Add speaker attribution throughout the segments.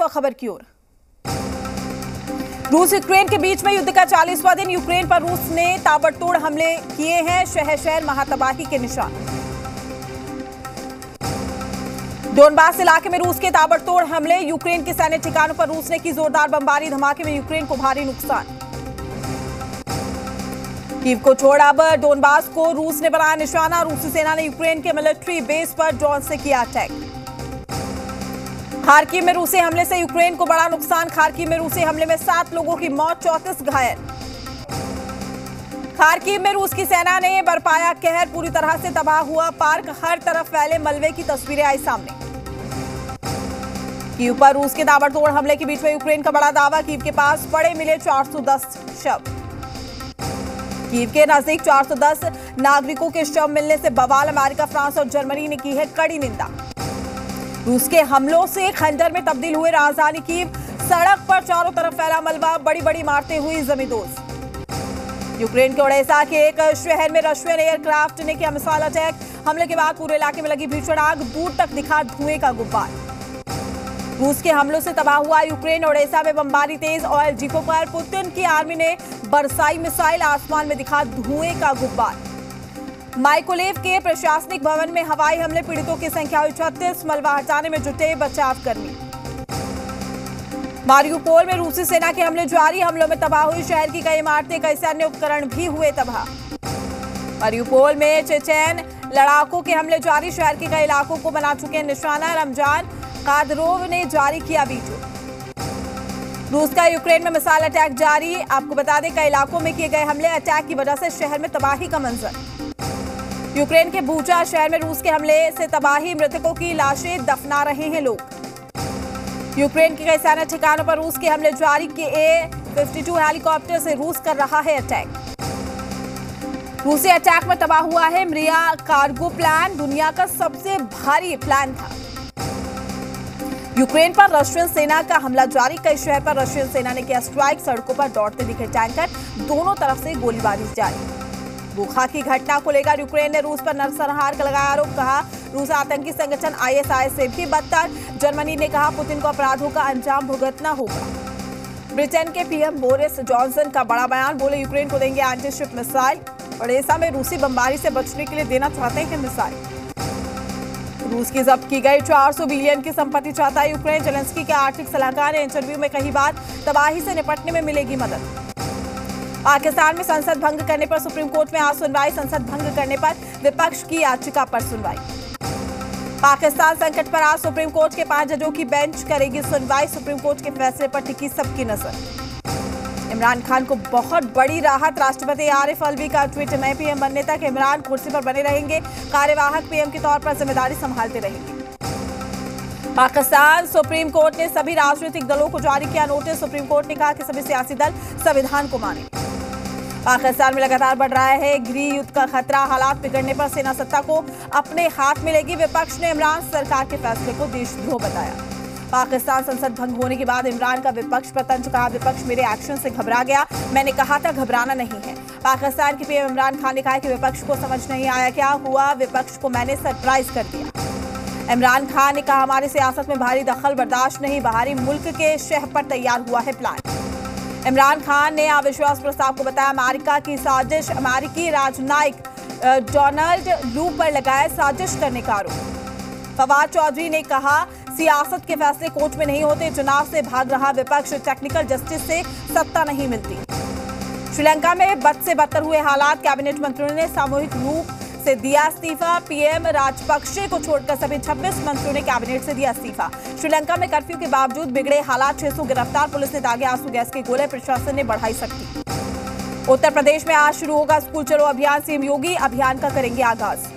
Speaker 1: ताजा खबर की ओर। रूस यूक्रेन के बीच में युद्ध का 40वां दिन। यूक्रेन पर रूस ने ताबड़तोड़ हमले किए हैं, शहर शहर महातबाही के निशान। डोनबास इलाके में रूस के ताबड़तोड़ हमले। यूक्रेन के सैन्य ठिकानों पर रूस ने की जोरदार बमबारी। धमाके में यूक्रेन को भारी नुकसान। कीव को छोड़ अब डोनबास को रूस ने बनाया निशाना। रूसी सेना ने यूक्रेन के मिलिट्री बेस पर ड्रोन से किया अटैक। खार्किव में रूसी हमले से यूक्रेन को बड़ा नुकसान। खार्किव में रूसी हमले में 7 लोगों की मौत, 34 घायल। खार्किव में रूस की सेना ने बरपाया कहर। पूरी तरह से तबाह हुआ पार्क, हर तरफ फैले मलबे की तस्वीरें आई सामने। कीव पर रूस के ताबड़तोड़ हमले के बीच में यूक्रेन का बड़ा दावा। कीव के पास पड़े मिले 410 शव। कीव के नजदीक 410 नागरिकों के शव मिलने से बवाल। अमेरिका, फ्रांस और जर्मनी ने की है कड़ी निंदा। रूस के हमलों से खंडर में तब्दील हुए राजधानी कीव। सड़क पर चारों तरफ फैला मलबा, बड़ी बड़ी इमारतें हुई जमींदोज। यूक्रेन के ओडेसा के एक शहर में रशियन एयरक्राफ्ट ने किया मिसाइल अटैक। हमले के बाद पूरे इलाके में लगी भीषण आग, दूर तक दिखा धुएं का गुब्बार। रूस के हमलों से तबाह हुआ यूक्रेन। ओडेसा में बमबारी तेज। ऑयल डिपो पर पुतिन की आर्मी ने बरसाई मिसाइल। आसमान में दिखा धुएं का गुब्बार। माइकोलेव के प्रशासनिक भवन में हवाई हमले। पीड़ितों की संख्या हुई 36। मलबा हटाने में जुटे बचाव कर्मी। मारियुपोल में रूसी सेना के हमले जारी। हमलों में तबाह हुई शहर की कई इमारतें, कई सैन्य उपकरण भी हुए तबाह। मारियुपोल में चेचेन लड़ाकों के हमले जारी। शहर के कई इलाकों को बना चुके निशाना। रमजान कादरोव ने जारी किया वीडियो। रूस का यूक्रेन में मिसाइल अटैक जारी। आपको बता दें कई इलाकों में किए गए हमले, अटैक की वजह से शहर में तबाही का मंजर। यूक्रेन के बूचा शहर में रूस के हमले से तबाही। मृतकों की लाशें दफना रहे हैं लोग। यूक्रेन के कई सैन्य ठिकानों पर रूस के हमले जारी। A-52 हेलीकॉप्टर से रूस कर रहा है अटैक। रूसी अटैक में तबाह हुआ है मरिया कार्गो प्लान। दुनिया का सबसे भारी प्लान था। यूक्रेन पर रशियन सेना का हमला जारी। कई शहर पर रशियन सेना ने किया स्ट्राइक। सड़कों पर दौड़ते दिखे टैंकर। दोनों तरफ से गोलीबारी जारी। बुखा की घटना को लेकर यूक्रेन ने रूस पर नरसंहार का लगाया आरोप। कहा रूस आतंकी संगठन ISIS से भी बदतर। जर्मनी ने कहा पुतिन को अपराधों का अंजाम भुगतना होगा। ब्रिटेन के PM बोरिस जॉनसन का बड़ा बयान। बोले यूक्रेन को देंगे एंटीशिप मिसाइल। ओडेसा में रूसी बमबारी से बचने के लिए देना चाहते हैं मिसाइल। रूस की जब्त की गई 400 बिलियन की संपत्ति चाहता है यूक्रेन। जेलेंस्की के आर्थिक सलाहकार ने इंटरव्यू में कही बात। तबाही से निपटने में मिलेगी मदद। पाकिस्तान में संसद भंग करने पर सुप्रीम कोर्ट में आज सुनवाई। संसद भंग करने पर विपक्ष की याचिका पर सुनवाई। पाकिस्तान संकट पर आज सुप्रीम कोर्ट के 5 जजों की बेंच करेगी सुनवाई। सुप्रीम कोर्ट के फैसले पर टिकी सबकी नजर। इमरान खान को बहुत बड़ी राहत। राष्ट्रपति आरिफ अलवी का ट्वीट। नए PM बनने तक इमरान कुर्सी पर बने रहेंगे। कार्यवाहक PM के तौर पर जिम्मेदारी संभालते रहेंगे। पाकिस्तान सुप्रीम कोर्ट ने सभी राजनीतिक दलों को जारी किया नोटिस। सुप्रीम कोर्ट ने कहा कि सभी सियासी दल संविधान को माने। पाकिस्तान में लगातार बढ़ रहा है गृह युद्ध का खतरा। हालात बिगड़ने पर सेना सत्ता को अपने हाथ में लेगी। विपक्ष ने इमरान सरकार के फैसले को देशद्रोह बताया। पाकिस्तान संसद भंग होने के बाद इमरान का विपक्ष पर तंज। कहा विपक्ष मेरे एक्शन से घबरा गया। मैंने कहा था घबराना नहीं है। पाकिस्तान के PM इमरान खान ने कहा कि विपक्ष को समझ नहीं आया क्या हुआ। विपक्ष को मैंने सरप्राइज कर दिया। इमरान खान ने कहा हमारी सियासत में भारी दखल बर्दाश्त नहीं। बाहरी मुल्क के शह पर तैयार हुआ है प्लान। इमरान खान ने अविश्वास प्रस्ताव को बताया अमेरिका की साजिश। अमेरिकी राजनयिक डोनाल्ड लू पर लगाया साजिश करने का आरोप। फवाद चौधरी ने कहा सियासत के फैसले कोर्ट में नहीं होते। चुनाव से भाग रहा विपक्ष। टेक्निकल जस्टिस से सत्ता नहीं मिलती। श्रीलंका में बद से बदतर हुए हालात। कैबिनेट मंत्रियों ने सामूहिक रूप से दिया इस्तीफा। PM राजपक्षे को छोड़कर सभी 26 मंत्रियों ने कैबिनेट से दिया इस्तीफा। श्रीलंका में कर्फ्यू के बावजूद बिगड़े हालात। 600 गिरफ्तार। पुलिस ने दागे आंसू गैस के गोले। प्रशासन ने बढ़ाई सख्ती। उत्तर प्रदेश में आज शुरू होगा स्कूल चलो अभियान। CM योगी अभियान का करेंगे आगाज।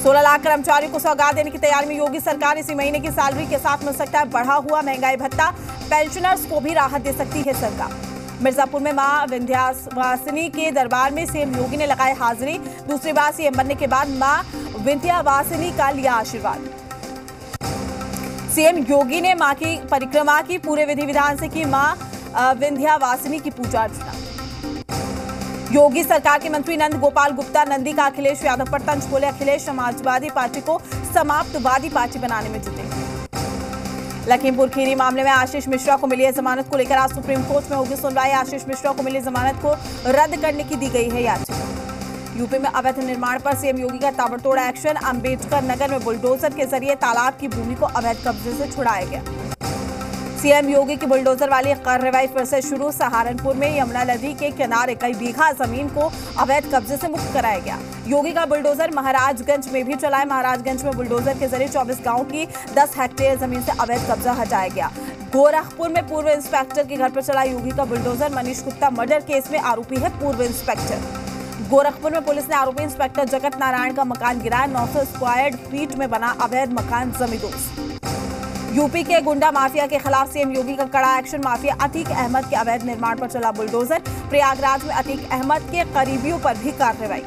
Speaker 1: 16 लाख कर्मचारियों को सौगात देने की तैयारी में योगी सरकार। इसी महीने की सैलरी के साथ मिल सकता है बढ़ा हुआ महंगाई भत्ता। पेंशनर्स को भी राहत दे सकती है सरकार। मिर्जापुर में मां विंध्यवासिनी के दरबार में CM योगी ने लगाई हाजिरी। दूसरी बार CM बनने के बाद मां विंध्यवासिनी का लिया आशीर्वाद। CM योगी ने मां की परिक्रमा की। पूरे विधि विधान से की मां विंध्यवासिनी की पूजा अर्चना। योगी सरकार के मंत्री नंद गोपाल गुप्ता नंदी का अखिलेश यादव पर तंज। बोले अखिलेश समाजवादी पार्टी को समाप्तवादी पार्टी बनाने में जुटे। लखीमपुर खीरी मामले में आशीष मिश्रा को मिली है जमानत को लेकर आज सुप्रीम कोर्ट में होगी सुनवाई। आशीष मिश्रा को मिली जमानत को रद्द करने की दी गई है याचिका। यूपी में अवैध निर्माण पर सीएम योगी का ताबड़तोड़ एक्शन। अंबेडकर नगर में बुलडोजर के जरिए तालाब की भूमि को अवैध कब्जे से छुड़ाया गया। सीएम योगी की बुलडोजर वाली कार्रवाई फिर से शुरू। सहारनपुर में यमुना नदी के किनारे कई बीघा जमीन को अवैध कब्जे से मुक्त कराया गया। योगी का बुलडोजर महाराजगंज में भी चला है। महाराजगंज में बुलडोजर के जरिए 24 गांव की 10 हेक्टेयर जमीन से अवैध कब्जा हटाया गया। गोरखपुर में पूर्व इंस्पेक्टर के घर पर चला योगी का bulldozer. Manish Gupta murder case में आरोपी है पूर्व इंस्पेक्टर। गोरखपुर में पुलिस ने आरोपी इंस्पेक्टर जगत नारायण का मकान गिराया। 900 स्क्वायर फीट में बना अवैध मकान जमींदोज। यूपी के गुंडा माफिया के खिलाफ सीएम योगी का कड़ा एक्शन। माफिया अतीक अहमद के अवैध निर्माण पर चला बुलडोजर। प्रयागराज में अतीक अहमद के करीबियों पर भी कार्रवाई।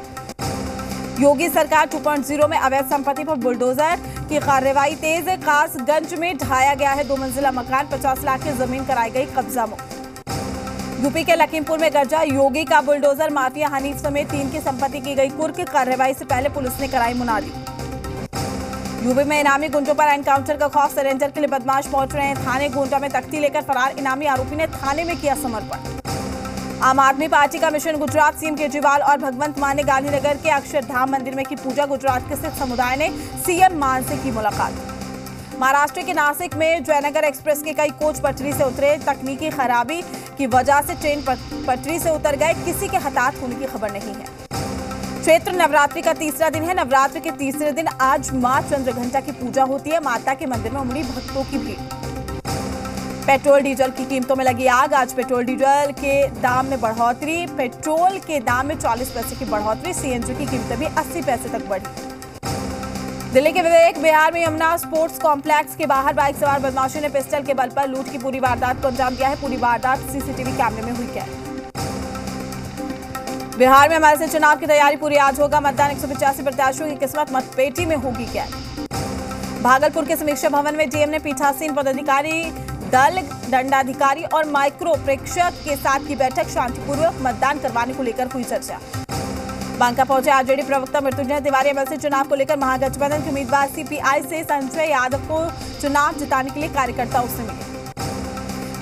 Speaker 1: योगी सरकार 2.0 में अवैध संपत्ति पर बुलडोजर की कार्रवाई तेज। कासगंज में ढाया गया है 2 मंजिला मकान। 50 लाख की जमीन कराई गई कब्जा मुक्त। यूपी के लखीमपुर में गरजा योगी का बुलडोजर। माफिया हनीफ समेत 3 की संपत्ति की गई कुर्क। कार्रवाई से पहले पुलिस ने कराई मुनादी। यूपी में इनामी गुंडों पर एनकाउंटर का खौफ। सरेंडर के लिए बदमाश पहुंच रहे हैं थाने। गोंडा में तख्ती लेकर फरार इनामी आरोपी ने थाने में किया समर्पण। आम आदमी पार्टी का मिशन गुजरात। सीएम केजरीवाल और भगवंत मान ने गांधीनगर के अक्षरधाम मंदिर में की पूजा। गुजरात के सिख समुदाय ने सीएम मान से की मुलाकात। महाराष्ट्र के नासिक में जयनगर एक्सप्रेस के कई कोच पटरी से उतरे। तकनीकी खराबी की वजह से ट्रेन पटरी से उतर गए। किसी के हताहत होने की खबर नहीं है। चैत्र नवरात्रि का तीसरा दिन है। नवरात्र के तीसरे दिन आज मां चंद्रघंटा की पूजा होती है। माता के मंदिर में उमड़ी भक्तों की भीड़। पेट्रोल डीजल की कीमतों में लगी आग। आज पेट्रोल डीजल के दाम में बढ़ोतरी। पेट्रोल के दाम में 40 पैसे की बढ़ोतरी। सीएनजी की कीमतें भी 80 पैसे तक बढ़ी। दिल्ली के विवेक बिहार में यमुना स्पोर्ट्स कॉम्प्लेक्स के बाहर बाइक सवार बदमाशों ने पिस्टल के बल पर लूट की पूरी वारदात को अंजाम दिया है। पूरी वारदात सीसीटीवी कैमरे में हुई कैद। बिहार में हमारे से चुनाव की तैयारी पूरी। आज होगा मतदान। 185 प्रत्याशियों की किस्मत मतपेटी में होगी कैद। भागलपुर के समीक्षा भवन में डीएम ने पीठासीन पदाधिकारी दल, दंडाधिकारी और माइक्रो प्रेक्षक के साथ की बैठक। शांतिपूर्वक मतदान करवाने को लेकर हुई चर्चा। बांका पहुंचे आरजेडी प्रवक्ता मृत्युंजय तिवारी। एमएलसी चुनाव को लेकर महागठबंधन के उम्मीदवार सीपीआई से संजय यादव को चुनाव जिताने के लिए कार्यकर्ताओं से मिले।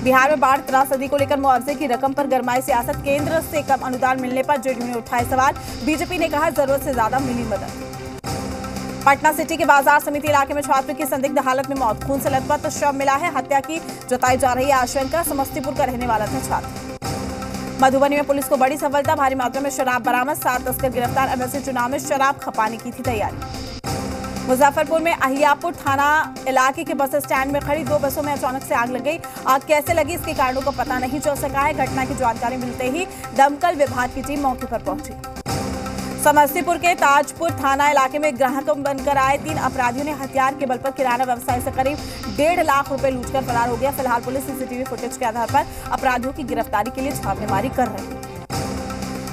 Speaker 1: बिहार में बाढ़ त्रासदी को लेकर मुआवजे की रकम पर गरमाई सियासत। केंद्र से कम अनुदान मिलने पर जेडीयू ने उठाए सवाल। बीजेपी ने कहा जरूरत से ज्यादा मिली मदद। पटना सिटी के बाजार समिति इलाके में छात्र की संदिग्ध हालत में मौत। खून से लथपथ शव मिला है। हत्या की जताई जा रही है आशंका। समस्तीपुर का रहने वाला था छात्र। मधुबनी में पुलिस को बड़ी सफलता। भारी मात्रा में शराब बरामद। 7 तस्कर गिरफ्तार। एमएलसी चुनाव में शराब खपाने की थी तैयारी। मुजफ्फरपुर में अहियापुर थाना इलाके के बस स्टैंड में खड़ी 2 बसों में अचानक से आग लग गई। आग कैसे लगी इसके कारणों का पता नहीं चल सका है। घटना की जानकारी मिलते ही दमकल विभाग की टीम मौके पर पहुंची। समस्तीपुर के ताजपुर थाना इलाके में ग्राहक बनकर आए 3 अपराधियों ने हथियार के बल पर किराना व्यवसाय से करीब 1.5 लाख रुपए लूटकर फरार हो गया। फिलहाल पुलिस सीसीटीवी फुटेज के आधार पर अपराधियों की गिरफ्तारी के लिए छापेमारी कर रही है।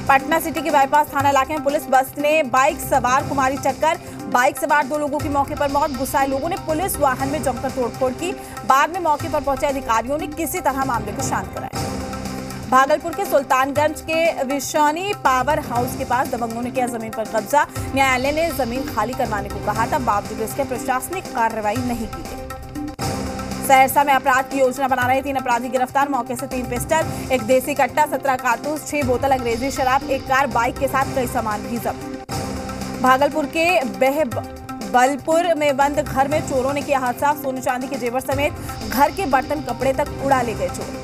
Speaker 1: पटना सिटी के बाईपास थाना इलाके में पुलिस बस ने बाइक सवार को मारी टक्कर। बाइक सवार 2 लोगों की मौके पर मौत। गुस्साए लोगों ने पुलिस वाहन में जमकर तोड़फोड़ की। बाद में मौके पर पहुंचे अधिकारियों ने किसी तरह मामले को शांत कराया। भागलपुर के सुल्तानगंज के विशानी पावर हाउस के पास दबंगों ने किया जमीन पर कब्जा। न्यायालय ने जमीन खाली करवाने को कहा था। बावजूद इसके प्रशासनिक कार्रवाई नहीं की गई। सहरसा में अपराध की योजना बना रहे 3 अपराधी गिरफ्तार। मौके से 3 पिस्टल, 1 देसी कट्टा, 17 कारतूस, 6 बोतल अंग्रेजी शराब, 1 कार, बाइक के साथ कई सामान भी जब्त। भागलपुर के बलपुर में बंद घर में चोरों ने किया हादसा। सोने चांदी के जेवर समेत घर के बर्तन कपड़े तक उड़ा ले गए चोर।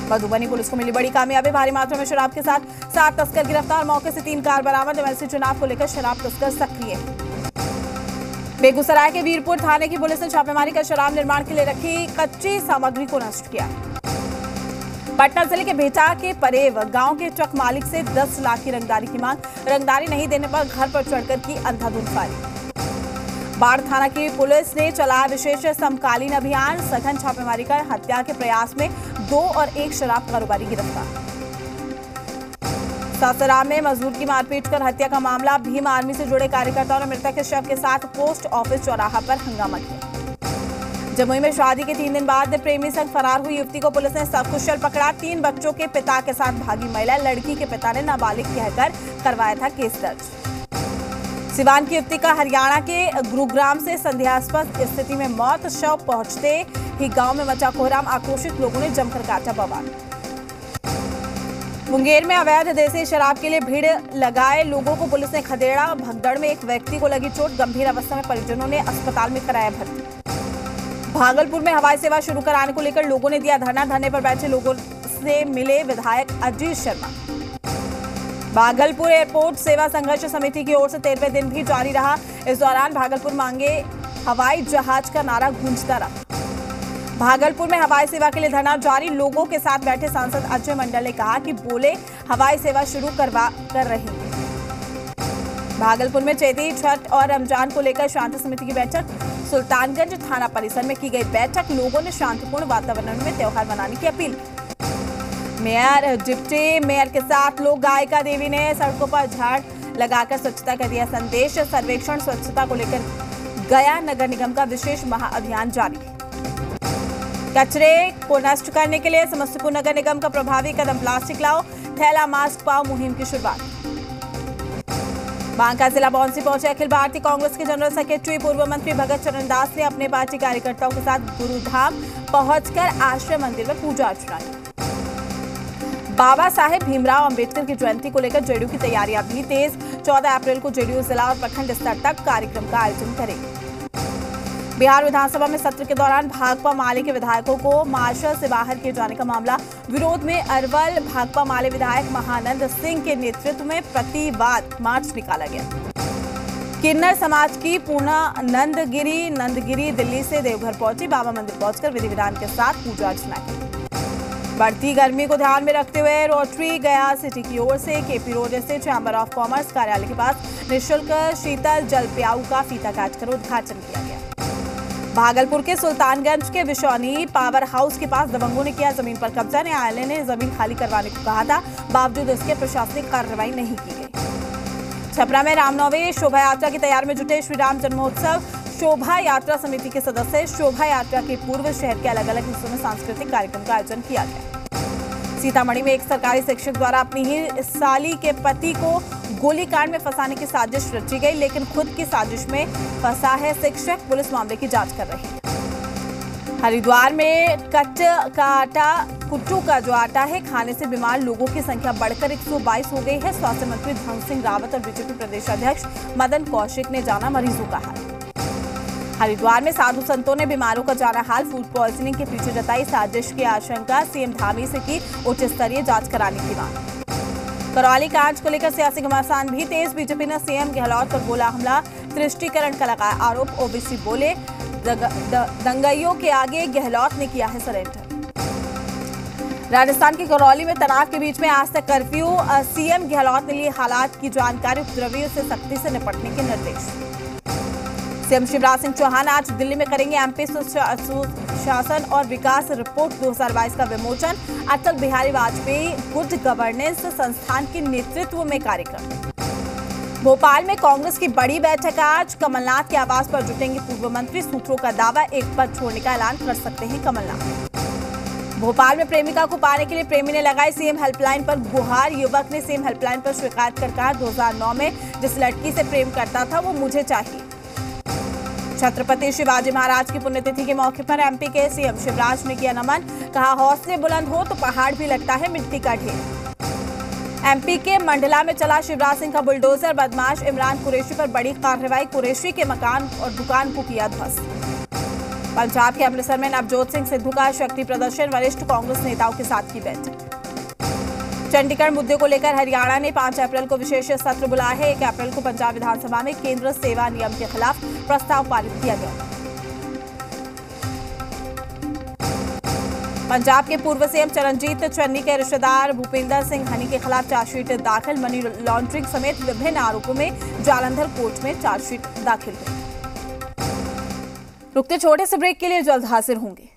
Speaker 1: मधुबनी पुलिस को मिली बड़ी कामयाबी। भारी मात्रा में शराब के साथ 7 तस्कर गिरफ्तार। मौके से 3 कार बरामद। एमएलसी चुनाव को लेकर शराब तस्कर सक्रिय। बेगूसराय के वीरपुर थाने की पुलिस ने छापेमारी कर शराब निर्माण के लिए रखी कच्ची सामग्री को नष्ट किया। पटना जिले के बेटा के परेव गांव के ट्रक मालिक से 10 लाख की रंगदारी की मांग। रंगदारी नहीं देने पर घर पर चढ़कर की अंधाधुंध फायरिंग। बाढ़ थाना की पुलिस ने चलाया विशेष समकालीन अभियान। सघन छापेमारी कर हत्या के प्रयास में 2 और 1 शराब कारोबारी गिरफ्तार। सासाराम में मजदूर की मारपीट कर हत्या का मामला। भीम आर्मी से जुड़े कार्यकर्ताओं ने मृतक के शव के साथ पोस्ट ऑफिस चौराहा पर हंगामा किया। जमुई में शादी के 3 दिन बाद प्रेमी संग फरार हुई युवती को पुलिस ने सकुशल पकड़ा। 3 बच्चों के पिता के साथ भागी महिला। लड़की के पिता ने नाबालिग कहकर करवाया था केस दर्ज। सिवान की युवती का हरियाणा के गुरुग्राम से संदेहास्पद स्थिति में मौत। शव पहुंचते ही गांव में मचा कोहराम। आक्रोशित लोगों ने जमकर काटा बवाल। मुंगेर में अवैध देसी शराब के लिए भीड़ लगाए लोगों को पुलिस ने खदेड़ा। भगदड़ में एक व्यक्ति को लगी चोट। गंभीर अवस्था में परिजनों ने अस्पताल में कराया भर्ती। भागलपुर में हवाई सेवा शुरू कराने को लेकर लोगों ने दिया धरना। धरने पर बैठे लोगों से मिले विधायक अजीत शर्मा। भागलपुर एयरपोर्ट सेवा संघर्ष समिति की ओर से 13वें दिन भी जारी रहा। इस दौरान भागलपुर मांगे हवाई जहाज का नारा गूंजता रहा। भागलपुर में हवाई सेवा के लिए धरना जारी। लोगों के साथ बैठे सांसद अजय मंडल ने कहा कि बोले हवाई सेवा शुरू कर रही है। भागलपुर में चैती छठ और रमजान को लेकर शांति समिति की बैठक। सुल्तानगंज थाना परिसर में की गई बैठक। लोगों ने शांतिपूर्ण वातावरण में त्योहार मनाने की अपील की। मेयर डिप्टी मेयर के साथ लोक गायिका देवी ने सड़कों पर झाड़ लगाकर स्वच्छता का दिया संदेश। सर्वेक्षण स्वच्छता को लेकर गया नगर निगम का विशेष महाअभियान जारी। कचरे को नष्ट करने के लिए समस्तीपुर नगर निगम का प्रभावी कदम। प्लास्टिक लाओ थैला मास्क पाओ मुहिम की शुरुआत। बांका जिला बौंसी पहुंचे अखिल भारतीय कांग्रेस के जनरल सेक्रेटरी पूर्व मंत्री भगत चरण दास ने अपने पार्टी कार्यकर्ताओं के साथ गुरुधाम पहुंचकर आश्रय मंदिर में पूजा अर्चना की। बाबा साहेब भीमराव अंबेडकर की जयंती को लेकर जेडीयू की तैयारियां भी तेज। 14 अप्रैल को जेडीयू जिला और प्रखंड स्तर तक कार्यक्रम का आयोजन करेगी। बिहार विधानसभा में सत्र के दौरान भाकपा माले के विधायकों को मार्शल से बाहर किए जाने का मामला। विरोध में अरवल भाकपा माले विधायक महानंद सिंह के नेतृत्व में प्रतिवाद मार्च निकाला गया। किन्नर समाज की नंदगिरी दिल्ली से देवघर पहुंची। बाबा मंदिर पहुंचकर विधि विधान के साथ पूजा अर्चना की। बढ़ती गर्मी को ध्यान में रखते हुए रोटरी गया सिटी की ओर से केपी रोड स्थित चैंबर ऑफ कॉमर्स कार्यालय के पास निःशुल्क शीतल जल प्याऊ का फीता काटकर उद्घाटन किया गया। भागलपुर के सुल्तानगंज के विशौनी पावर हाउस के पास दबंगों ने किया जमीन पर कब्जा। न्यायालय ने जमीन खाली करवाने को कहा था, बावजूद इसके प्रशासनिक कार्रवाई नहीं की गई। छपरा में रामनवमी शोभा यात्रा की तैयारी में जुटे श्री राम जन्मोत्सव शोभा यात्रा समिति के सदस्य। शोभा यात्रा के पूर्व शहर के अलग अलग हिस्सों में सांस्कृतिक कार्यक्रम का आयोजन किया गया। सीतामढ़ी में एक सरकारी शिक्षक द्वारा अपनी ही साली के पति को गोलीकांड में फंसाने की साजिश रची गई, लेकिन खुद की साजिश में फंसा है शिक्षक। पुलिस मामले की जांच कर रही है। हरिद्वार में कुट्टू का जो आटा है खाने से बीमार लोगों की संख्या बढ़कर 122 हो गई है। स्वास्थ्य मंत्री धन सिंह रावत और बीजेपी प्रदेश अध्यक्ष मदन कौशिक ने जाना मरीजों का हाल। हरिद्वार में साधु संतों ने बीमारों का जाना हाल। फूड पॉइजनिंग के पीछे जताई साजिश की आशंका। सीएम धामी से की उच्च स्तरीय जांच कराने की मांग। करौली कांड को लेकर सियासी घमासान भी तेज। बीजेपी ने सीएम गहलोत पर बोला हमला। तुष्टिकरण का लगाया आरोप। ओबीसी बोले दंगाइयों के आगे गहलोत ने किया है सरेंडर। राजस्थान के करौली में तनाव के बीच में आज तक कर्फ्यू। सीएम गहलोत ने लिए हालात की जानकारी। उपद्रवियों से सख्ती से निपटने के निर्देश। सीएम शिवराज सिंह चौहान आज दिल्ली में करेंगे एमपी सुशासन और विकास रिपोर्ट 2022 का विमोचन। अटल बिहारी वाजपेयी गुड गवर्नेंस संस्थान के नेतृत्व में कार्यक्रम। भोपाल में कांग्रेस की बड़ी बैठक आज। कमलनाथ के आवास पर जुटेंगे पूर्व मंत्री। सूत्रों का दावा एक पद छोड़ने का ऐलान कर सकते हैं कमलनाथ। भोपाल में प्रेमिका को पाने के लिए प्रेमी ने लगाई सीएम हेल्पलाइन पर गुहार। युवक ने सीएम हेल्पलाइन पर शिकायत कर कहा 2009 में जिस लड़की से प्रेम करता था वो मुझे चाहिए। छत्रपति शिवाजी महाराज की पुण्यतिथि के मौके पर एमपी के सीएम शिवराज ने किया नमन। कहा हौसले बुलंद हो तो पहाड़ भी लगता है मिट्टी का ढेर। एमपी के मंडला में चला शिवराज सिंह का बुलडोजर। बदमाश इमरान कुरैशी पर बड़ी कार्रवाई। कुरैशी के मकान और दुकान को किया ध्वस्त। पंजाब के अमृतसर में नवजोत सिंह सिद्धू का शक्ति प्रदर्शन। वरिष्ठ कांग्रेस नेताओं के साथ की बैठक। चंडीगढ़ मुद्दे को लेकर हरियाणा ने 5 अप्रैल को विशेष सत्र बुलाया है। 1 अप्रैल को पंजाब विधानसभा में केंद्र सेवा नियम के खिलाफ प्रस्ताव पारित किया गया। पंजाब के पूर्व सीएम चरणजीत चन्नी के रिश्तेदार भूपेंद्र सिंह हनी के खिलाफ चार्जशीट दाखिल। मनी लॉन्ड्रिंग समेत विभिन्न आरोपों में जालंधर कोर्ट में चार्जशीट दाखिल हुई। रुकते छोटे से ब्रेक के लिए जल्द हाजिर होंगे।